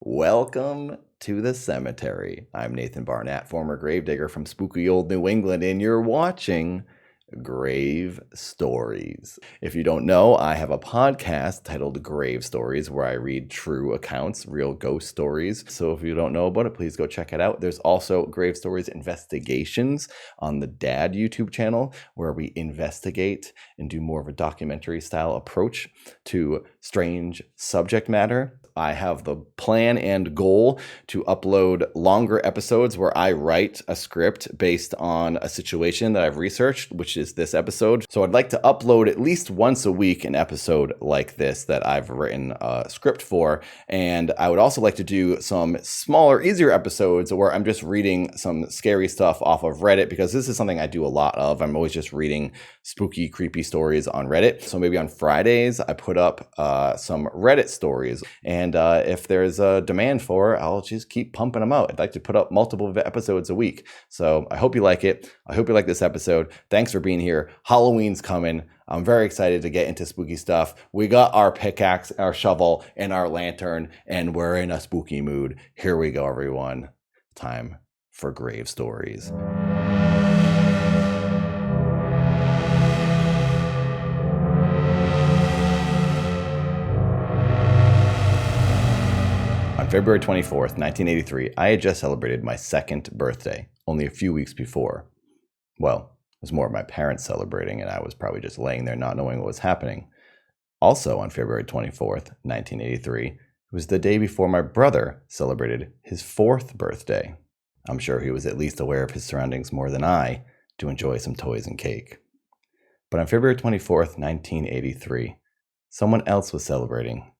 Welcome to the cemetery. I'm Nathan Barnatt, former gravedigger from spooky old New England, and you're watching Grave Stories. If you don't know, I have a podcast titled Grave Stories where I read true accounts, real ghost stories. So if you don't know about it, please go check it out. There's also Grave Stories Investigations on the Dad YouTube channel where we investigate and do more of a documentary style approach to strange subject matter. I have the plan and goal to upload longer episodes where I write a script based on a situation that I've researched, which is this episode. So I'd like to upload at least once a week an episode like this that I've written a script for. And I would also like to do some smaller, easier episodes where I'm just reading some scary stuff off of Reddit, because this is something I do a lot of. I'm always just reading spooky, creepy stories on Reddit. So maybe on Fridays, I put up some Reddit stories. And if there's a demand for it, I'll just keep pumping them out. I'd like to put up multiple episodes a week. So I hope you like it. I hope you like this episode. Thanks for being here. Halloween's coming. I'm very excited to get into spooky stuff. We got our pickaxe, our shovel, and our lantern, and we're in a spooky mood. Here we go, everyone. Time for Grave Stories. On February 24th, 1983, I had just celebrated my second birthday, only a few weeks before. Well, it was more of my parents celebrating, and I was probably just laying there not knowing what was happening. Also on February 24th, 1983, it was the day before my brother celebrated his fourth birthday. I'm sure he was at least aware of his surroundings more than I to enjoy some toys and cake. But on February 24th, 1983, someone else was celebrating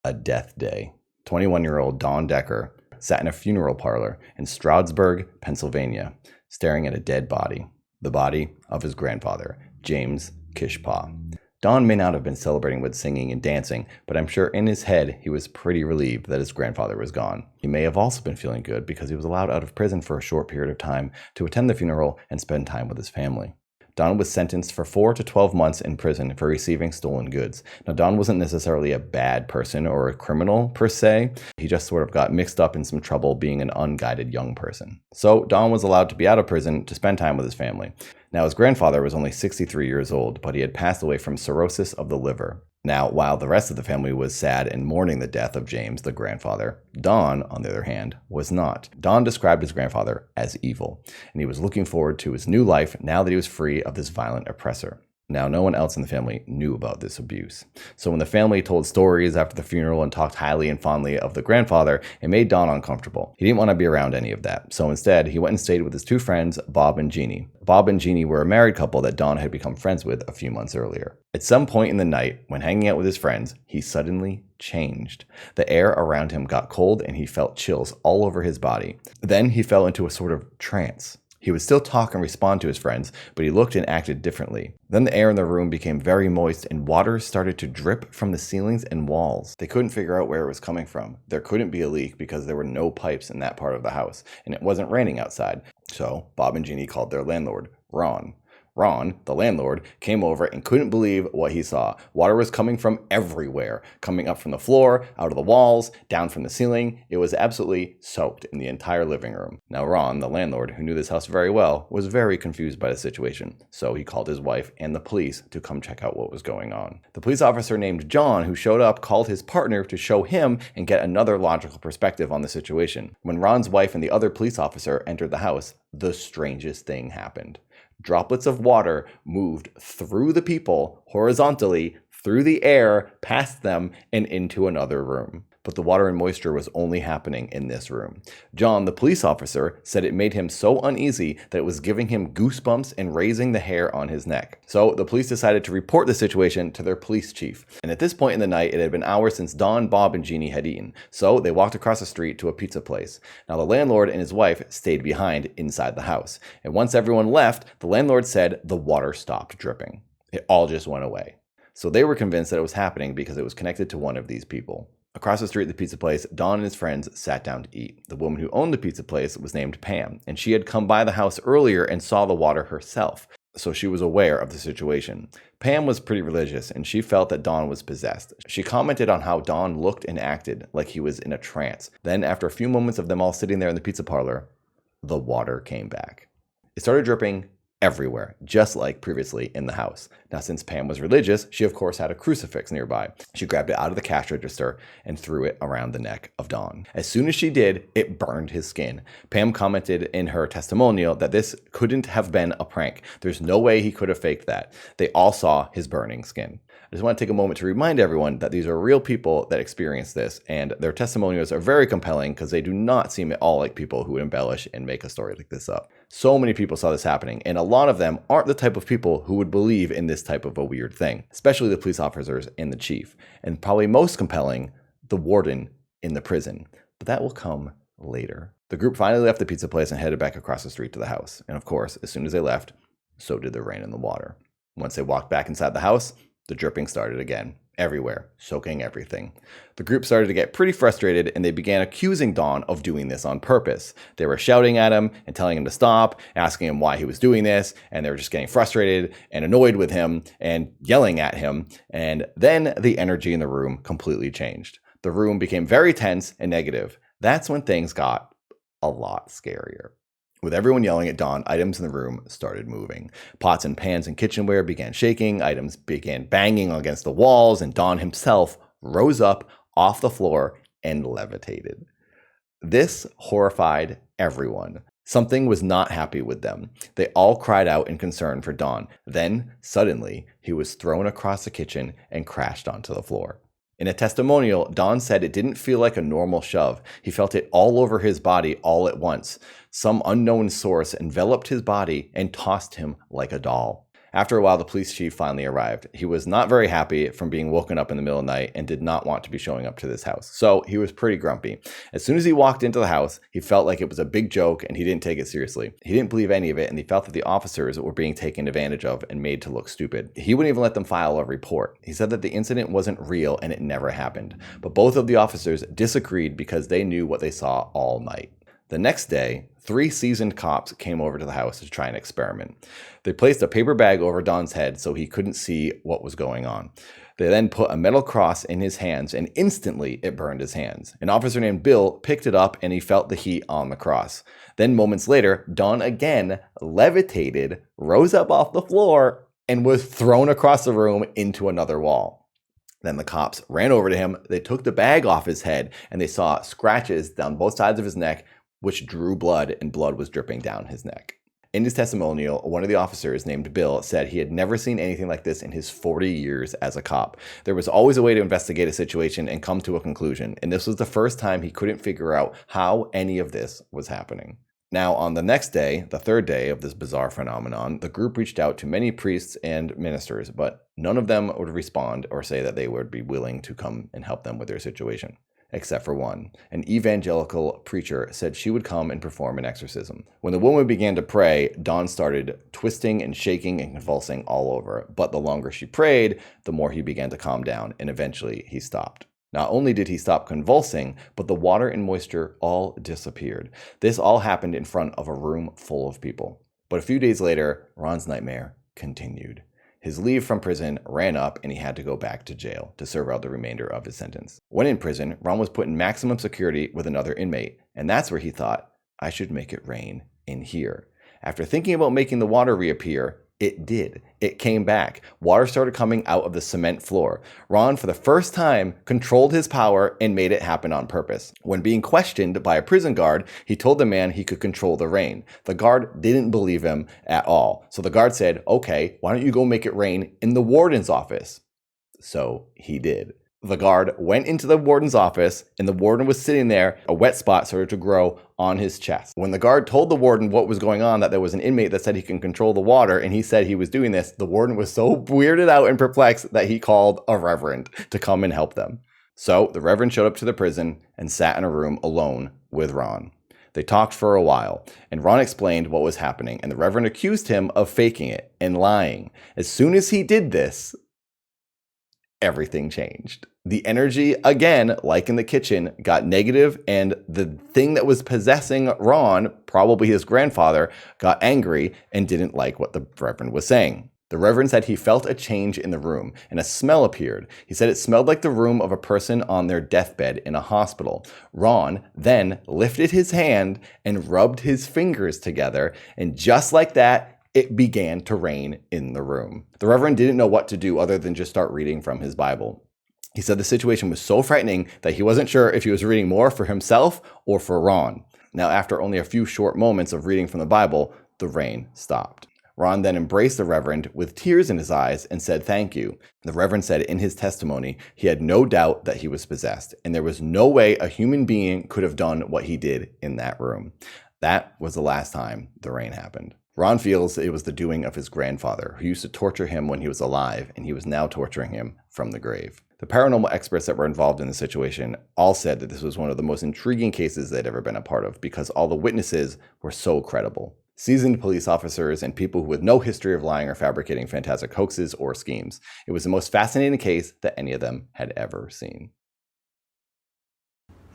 a death day. 21-year-old Dawn Decker sat in a funeral parlor in Stroudsburg, Pennsylvania, staring at a dead body, the body of his grandfather, James Kishpaw. Dawn may not have been celebrating with singing and dancing, but I'm sure in his head he was pretty relieved that his grandfather was gone. He may have also been feeling good because he was allowed out of prison for a short period of time to attend the funeral and spend time with his family. Dawn was sentenced for 4 to 12 months in prison for receiving stolen goods. Now, Dawn wasn't necessarily a bad person or a criminal per se. He just sort of got mixed up in some trouble being an unguided young person. So Dawn was allowed to be out of prison to spend time with his family. Now, his grandfather was only 63 years old, but he had passed away from cirrhosis of the liver. Now, while the rest of the family was sad and mourning the death of James, the grandfather, Dawn, on the other hand, was not. Dawn described his grandfather as evil, and he was looking forward to his new life now that he was free of this violent oppressor. Now, no one else in the family knew about this abuse. So when the family told stories after the funeral and talked highly and fondly of the grandfather, it made Dawn uncomfortable. He didn't want to be around any of that. So instead, he went and stayed with his two friends, Bob and Jeannie. Bob and Jeannie were a married couple that Dawn had become friends with a few months earlier. At some point in the night, when hanging out with his friends, he suddenly changed. The air around him got cold and he felt chills all over his body. Then he fell into a sort of trance. He would still talk and respond to his friends, but he looked and acted differently. Then the air in the room became very moist and water started to drip from the ceilings and walls. They couldn't figure out where it was coming from. There couldn't be a leak because there were no pipes in that part of the house, and it wasn't raining outside. So Bob and Jeannie called their landlord, Ron. Ron, the landlord, came over and couldn't believe what he saw. Water was coming from everywhere, coming up from the floor, out of the walls, down from the ceiling. It was absolutely soaked in the entire living room. Now Ron, the landlord, who knew this house very well, was very confused by the situation. So he called his wife and the police to come check out what was going on. The police officer named John, who showed up, called his partner to show him and get another logical perspective on the situation. When Ron's wife and the other police officer entered the house, the strangest thing happened. Droplets of water moved through the people horizontally, through the air, past them, and into another room. But the water and moisture was only happening in this room. John, the police officer, said it made him so uneasy that it was giving him goosebumps and raising the hair on his neck. So the police decided to report the situation to their police chief. And at this point in the night, it had been hours since Dawn, Bob, and Jeannie had eaten. So they walked across the street to a pizza place. Now the landlord and his wife stayed behind inside the house. And once everyone left, the landlord said the water stopped dripping. It all just went away. So they were convinced that it was happening because it was connected to one of these people. Across the street at the pizza place, Don and his friends sat down to eat. The woman who owned the pizza place was named Pam, and she had come by the house earlier and saw the water herself. so she was aware of the situation. Pam was pretty religious, and she felt that Don was possessed. She commented on how Don looked and acted like he was in a trance. Then, after a few moments of them all sitting there in the pizza parlor, the water came back. It started dripping everywhere, just like previously in the house. Now, since Pam was religious, she of course had a crucifix nearby. She grabbed it out of the cash register and threw it around the neck of Don. As soon as she did, it burned his skin. Pam commented in her testimonial that this couldn't have been a prank. There's no way he could have faked that. They all saw his burning skin. I just want to take a moment to remind everyone that these are real people that experienced this, and their testimonials are very compelling because they do not seem at all like people who would embellish and make a story like this up. So many people saw this happening, and a lot of them aren't the type of people who would believe in this type of a weird thing, especially the police officers and the chief, and probably most compelling, the warden in the prison. But that will come later. The group finally left the pizza place and headed back across the street to the house. And of course, as soon as they left, so did the rain and the water. Once they walked back inside the house, the dripping started again, everywhere, soaking everything. The group started to get pretty frustrated, and they began accusing Don of doing this on purpose. They were shouting at him and telling him to stop, asking him why he was doing this, and they were just getting frustrated and annoyed with him and yelling at him. And then the energy in the room completely changed. The room became very tense and negative. That's when things got a lot scarier. With everyone yelling at Don, items in the room started moving. Pots and pans and kitchenware began shaking, items began banging against the walls, and Don himself rose up off the floor and levitated. This horrified everyone. Something was not happy with them. They all cried out in concern for Don. Then, suddenly, he was thrown across the kitchen and crashed onto the floor. In a testimonial, Don said it didn't feel like a normal shove. He felt it all over his body all at once. Some unknown source enveloped his body and tossed him like a doll. After a while, the police chief finally arrived. He was not very happy from being woken up in the middle of the night and did not want to be showing up to this house. So he was pretty grumpy. As soon as he walked into the house, he felt like it was a big joke and he didn't take it seriously. He didn't believe any of it, and he felt that the officers were being taken advantage of and made to look stupid. He wouldn't even let them file a report. He said that the incident wasn't real and it never happened. But both of the officers disagreed because they knew what they saw all night. The next day, 3 seasoned cops came over to the house to try an experiment. They placed a paper bag over Don's head so he couldn't see what was going on. They then put a metal cross in his hands, and instantly it burned his hands. An officer named Bill picked it up and he felt the heat on the cross. Then moments later, Don again levitated, rose up off the floor, and was thrown across the room into another wall. Then the cops ran over to him, they took the bag off his head, and they saw scratches down both sides of his neck, which drew blood, and blood was dripping down his neck. In his testimonial, one of the officers named Bill said he had never seen anything like this in his 40 years as a cop. There was always a way to investigate a situation and come to a conclusion, and this was the first time he couldn't figure out how any of this was happening. Now, on the next day, the third day of this bizarre phenomenon, the group reached out to many priests and ministers, but none of them would respond or say that they would be willing to come and help them with their situation. Except for one. An evangelical preacher said she would come and perform an exorcism. When the woman began to pray, Don started twisting and shaking and convulsing all over. But the longer she prayed, the more he began to calm down, and eventually he stopped. Not only did he stop convulsing, but the water and moisture all disappeared. This all happened in front of a room full of people. But a few days later, Ron's nightmare continued. His leave from prison ran up and he had to go back to jail to serve out the remainder of his sentence. When in prison, Ron was put in maximum security with another inmate, and that's where he thought, I should make it rain in here. After thinking about making the water reappear, it did. It came back. Water started coming out of the cement floor. Ron, for the first time, controlled his power and made it happen on purpose. When being questioned by a prison guard, he told the man he could control the rain. The guard didn't believe him at all. So the guard said, okay, why don't you go make it rain in the warden's office? So he did. The guard went into the warden's office, and the warden was sitting there. A wet spot started to grow on his chest. When the guard told the warden what was going on, that there was an inmate that said he can control the water, and he said he was doing this, the warden was so weirded out and perplexed that he called a reverend to come and help them. So the reverend showed up to the prison and sat in a room alone with Ron. They talked for a while, and Ron explained what was happening, and the reverend accused him of faking it and lying. As soon as he did this, everything changed. The energy, again, like in the kitchen, got negative, and the thing that was possessing Ron, probably his grandfather, got angry and didn't like what the Reverend was saying. The Reverend said he felt a change in the room and a smell appeared. He said it smelled like the room of a person on their deathbed in a hospital. Ron then lifted his hand and rubbed his fingers together, and just like that, it began to rain in the room. The Reverend didn't know what to do other than just start reading from his Bible. He said the situation was so frightening that he wasn't sure if he was reading more for himself or for Ron. Now, after only a few short moments of reading from the Bible, the rain stopped. Ron then embraced the Reverend with tears in his eyes and said thank you. The Reverend said in his testimony he had no doubt that he was possessed, and there was no way a human being could have done what he did in that room. That was the last time the rain happened. Ron feels it was the doing of his grandfather, who used to torture him when he was alive, and he was now torturing him from the grave. The paranormal experts that were involved in the situation all said that this was one of the most intriguing cases they'd ever been a part of because all the witnesses were so credible. Seasoned police officers and people with no history of lying or fabricating fantastic hoaxes or schemes. It was the most fascinating case that any of them had ever seen.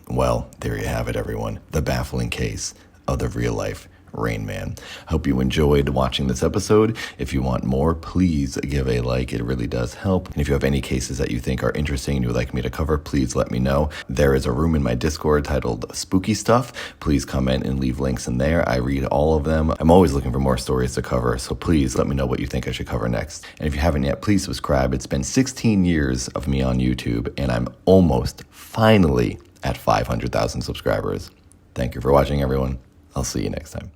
Well, there you have it, everyone. The baffling case of the real-life Rain Man. Hope you enjoyed watching this episode. If you want more, please give a like. It really does help. And if you have any cases that you think are interesting and you would like me to cover, please let me know. There is a room in my Discord titled Spooky Stuff. Please comment and leave links in there. I read all of them. I'm always looking for more stories to cover, so please let me know what you think I should cover next. And if you haven't yet, please subscribe. It's been 16 years of me on YouTube, and I'm almost finally at 500,000 subscribers. Thank you for watching, everyone. I'll see you next time.